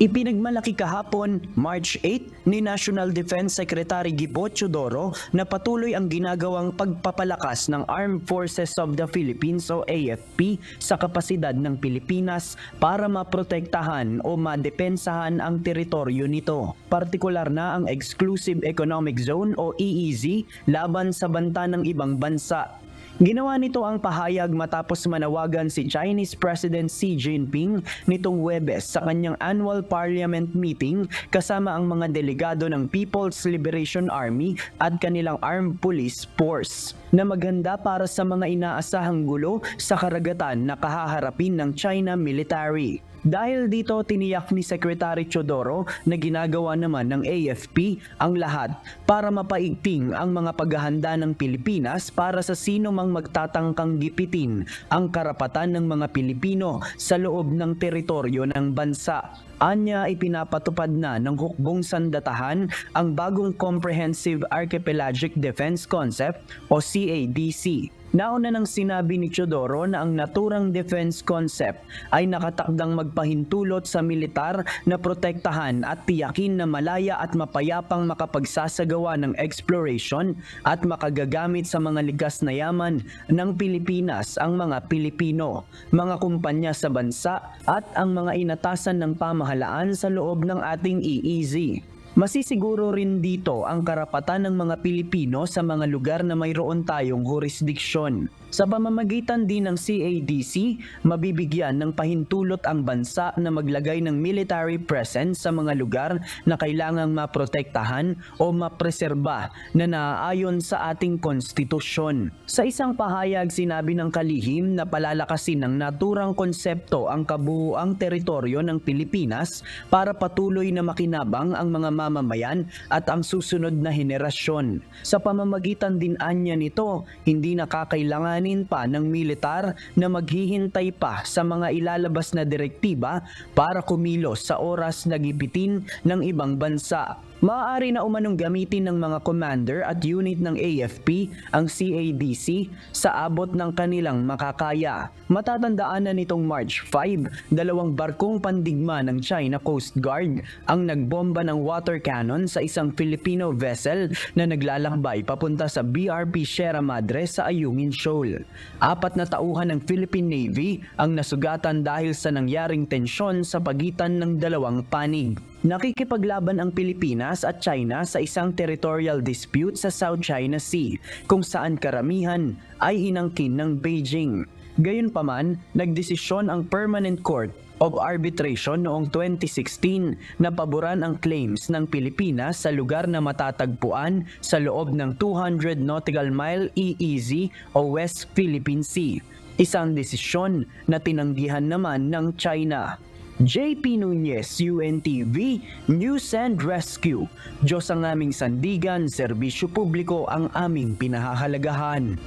Ipinagmalaki kahapon, March 8, ni National Defense Secretary Gibo Teodoro na patuloy ang ginagawang pagpapalakas ng Armed Forces of the Philippines o AFP sa kapasidad ng Pilipinas para maprotektahan o madepensahan ang teritoryo nito. Partikular na ang Exclusive Economic Zone o EEZ laban sa banta ng ibang bansa. Ginawa nito ang pahayag matapos manawagan si Chinese President Xi Jinping nitong Huwebes sa kanyang annual parliament meeting kasama ang mga delegado ng People's Liberation Army at kanilang armed police force na maghanda para sa mga inaasahang gulo sa karagatan na kahaharapin ng China military. Dahil dito, tiniyak ni Secretary Teodoro na ginagawa naman ng AFP ang lahat para mapaigting ang mga paghahanda ng Pilipinas para sa sino mang magtatangkang gipitin ang karapatan ng mga Pilipino sa loob ng teritoryo ng bansa. Anya, ipinapatupad na ng hukbong sandatahan ang bagong Comprehensive Archipelagic Defense Concept o CADC. Nauna nang sinabi ni Teodoro na ang naturang defense concept ay nakatakdang magpahintulot sa militar na protektahan at tiyakin na malaya at mapayapang makapagsasagawa ng exploration at makagagamit sa mga likas na yaman ng Pilipinas ang mga Pilipino, mga kumpanya sa bansa at ang mga inatasan ng pamahalaan sa loob ng ating EEZ. Masisiguro rin dito ang karapatan ng mga Pilipino sa mga lugar na mayroon tayong jurisdiksyon. Sa pamamagitan din ng CADC, mabibigyan ng pahintulot ang bansa na maglagay ng military presence sa mga lugar na kailangang maprotektahan o mapreserba na naaayon sa ating konstitusyon. Sa isang pahayag, sinabi ng kalihim na palalakasin ng naturang konsepto ang kabuuang teritoryo ng Pilipinas para patuloy na makinabang ang mga mamamayan at ang susunod na henerasyon. Sa pamamagitan din anya nito, hindi nakakailanganin pa ng militar na maghihintay pa sa mga ilalabas na direktiba para kumilos sa oras na gipitin ng ibang bansa. Maaari na umanong gamitin ng mga commander at unit ng AFP ang CADC sa abot ng kanilang makakaya. Matatandaan na nitong March 5, dalawang barkong pandigma ng China Coast Guard ang nagbomba ng water cannon sa isang Filipino vessel na naglalakbay papunta sa BRP Sierra Madre sa Ayungin Shoal. 4 na tauhan ng Philippine Navy ang nasugatan dahil sa nangyaring tensyon sa pagitan ng dalawang panig. Nakikipaglaban ang Pilipinas at China sa isang territorial dispute sa South China Sea, kung saan karamihan ay inangkin ng Beijing. Gayunpaman, nagdesisyon ang Permanent Court of Arbitration noong 2016 na paboran ang claims ng Pilipinas sa lugar na matatagpuan sa loob ng 200 nautical mile EEZ o West Philippine Sea. Isang desisyon na tinanggihan naman ng China. JP Nunez, UNTV, News and Rescue. Diyos ang aming sandigan, serbisyo publiko ang aming pinahahalagahan.